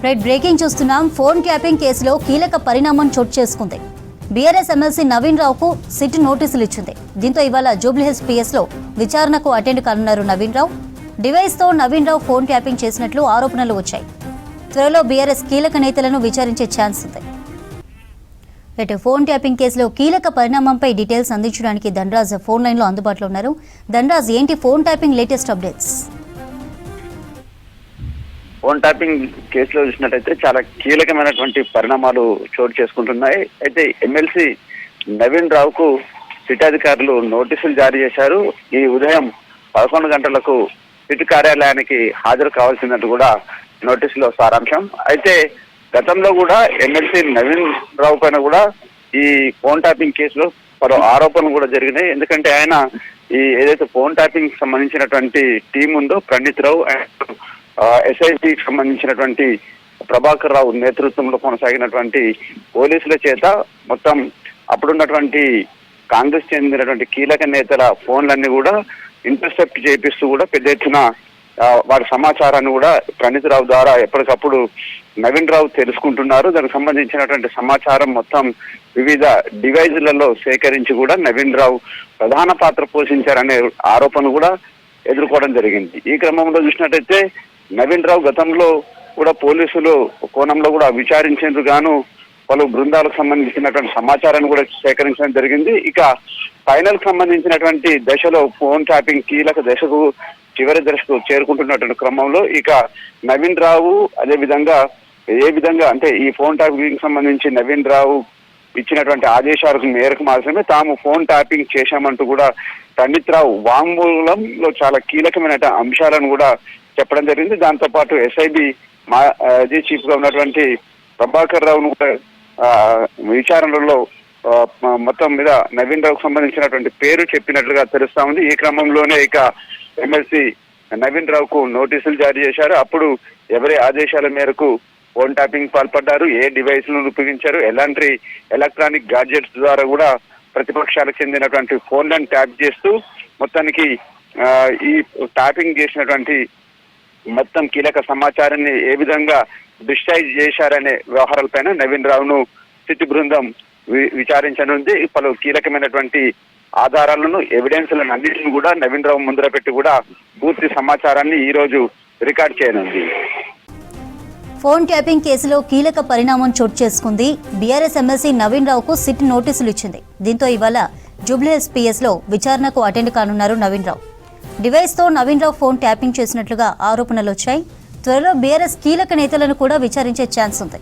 Right breaking చూస్తున్నాం. Phone tapping కేసులో కీలక పరిణామం చోటు చేసుకుంది. బీఆర్ఎస్ ఎమ్మెల్సీ నవీన్ రావుకు సిట్ నోటీసులు ఇచ్చింది. దీంతో ఇవాళ జూబ్లీహిల్స్ పిఎస్లో విచారణకు అటెండ్ కానున్నారు నవీన్ రావు. డివైస్తో నవీన్ రావు ఫోన్ ట్యాపింగ్ చేసినట్లు ఆరోపణలు వచ్చాయి. త్వరలో బీఆర్ఎస్ కీలక నేతలను విచారించే ఛాన్స్ ఉంది. రైట్ ఫోన్ ట్యాపింగ్ కేసులో కీలక పరిణామంపై డీటెయిల్స్ అందించడానికి ధనరాజ్ ఫోన్ లైన్లో అందుబాటులో ఉన్నారు. ధనరాజ్, ఏంటి phone tapping latest updates? Phone tapping కేసులో చూసినట్టయితే చాలా కీలకమైనటువంటి పరిణామాలు చోటు చేసుకుంటున్నాయి. అయితే ఎమ్మెల్సీ నవీన్ రావుకు సిట్ అధికారులు నోటీసులు జారీ చేశారు. ఈ ఉదయం 11 గంటలకు సిట్ కార్యాలయానికి హాజరు కావాల్సినట్టు కూడా నోటీసులో సారాంశం. అయితే గతంలో కూడా ఎమ్మెల్సీ నవీన్ రావు పైన కూడా ఈ ఫోన్ ట్యాపింగ్ కేసులో పలు ఆరోపణలు కూడా జరిగినాయి. ఎందుకంటే ఆయన ఈ ఏదైతే ఫోన్ ట్యాపింగ్ సంబంధించినటువంటి టీం ఉందో ప్రణీత్ రావు అండ్ ఎస్ఐటికి సంబంధించినటువంటి ప్రభాకర్ రావు నేతృత్వంలో కొనసాగినటువంటి పోలీసుల చేత మొత్తం అప్పుడున్నటువంటి కాంగ్రెస్ చెందినటువంటి కీలక నేతల ఫోన్లన్నీ కూడా ఇంటర్సెప్ట్ చేపిస్తూ కూడా పెద్ద ఎత్తున వారి సమాచారాన్ని కూడా ప్రణీత్ రావు ద్వారా ఎప్పటికప్పుడు నవీన్ రావు తెలుసుకుంటున్నారు. దానికి సంబంధించినటువంటి సమాచారం మొత్తం వివిధ డివైజులలో సేకరించి కూడా నవీన్ రావు ప్రధాన పాత్ర పోషించారనే ఆరోపణ కూడా ఎదుర్కోవడం జరిగింది. ఈ క్రమంలో చూసినట్టయితే నవీన్ రావు గతంలో కూడా పోలీసులు కోణంలో కూడా విచారించేందుకు గాను పలు బృందాలకు సంబంధించినటువంటి సమాచారాన్ని కూడా సేకరించడం జరిగింది. ఇక ఫైనల్ సంబంధించినటువంటి దశలో ఫోన్ ట్యాపింగ్ కీలక దశకు చివరి దశకు చేరుకుంటున్నటువంటి క్రమంలో ఇక నవీన్ రావు అదే విధంగా ఏ విధంగా అంటే ఈ ఫోన్ ట్యాపింగ్ సంబంధించి నవీన్ రావు ఇచ్చినటువంటి ఆదేశాలకు మేరకు మాత్రమే తాము ఫోన్ ట్యాపింగ్ చేశామంటూ కూడా ప్రణీత్ రావు వాంగ్మూలంలో చాలా కీలకమైన అంశాలను కూడా చెప్పడం జరిగింది. దాంతో పాటు ఎస్ఐబి మాజీ చీఫ్ గా ఉన్నటువంటి ప్రభాకర్ రావును కూడా విచారణలో మొత్తం మీద నవీన్ రావుకు సంబంధించినటువంటి పేరు చెప్పినట్లుగా తెలుస్తా ఉంది. ఈ క్రమంలోనే ఇక ఎమ్మెల్సీ నవీన్ రావుకు నోటీసులు జారీ చేశారు. అప్పుడు ఎవరి ఆదేశాల మేరకు ఫోన్ ట్యాపింగ్ పాల్పడ్డారు, ఏ డివైస్లను ఉపయోగించారు, ఎలాంటి ఎలక్ట్రానిక్ గాడ్జెట్స్ ద్వారా కూడా ప్రతిపక్షాలకు చెందినటువంటి ఫోన్లను ట్యాప్ చేస్తూ మొత్తానికి ఈ ట్యాపింగ్ చేసినటువంటి మొత్తం కీలక సమాచారాన్ని ఏ విధంగా డిస్ట్రైజ్ చేశారనే వ్యవహారాలపైన నవీన్ రావును సిట్ బృందం విచారించనుంది. పలు కీలకమైనటువంటి ఆధారాలను ఎవిడెన్స్లను అన్నింటిని కూడా నవీన్ రావు ముందర పెట్టి కూడా పూర్తి సమాచారాన్ని ఈ రోజు రికార్డ్ చేయనుంది. ఫోన్ ట్యాపింగ్ కేసులో కీలక పరిణామం చోటు చేసుకుంది. బీఆర్ఎస్ ఎమ్మెల్సీ నవీన్ రావుకు సిట్ నోటీసులు ఇచ్చింది. దీంతో ఇవాళ జూబ్లీహిల్స్ పిఎస్లో విచారణకు అటెండ్ కానున్నారు నవీన్ రావు. డివైస్తో నవీన్ రావు ఫోన్ ట్యాపింగ్ చేసినట్లుగా ఆరోపణలు వచ్చాయి. త్వరలో బీఆర్ఎస్ కీలక నేతలను కూడా విచారించే ఛాన్స్ ఉంది.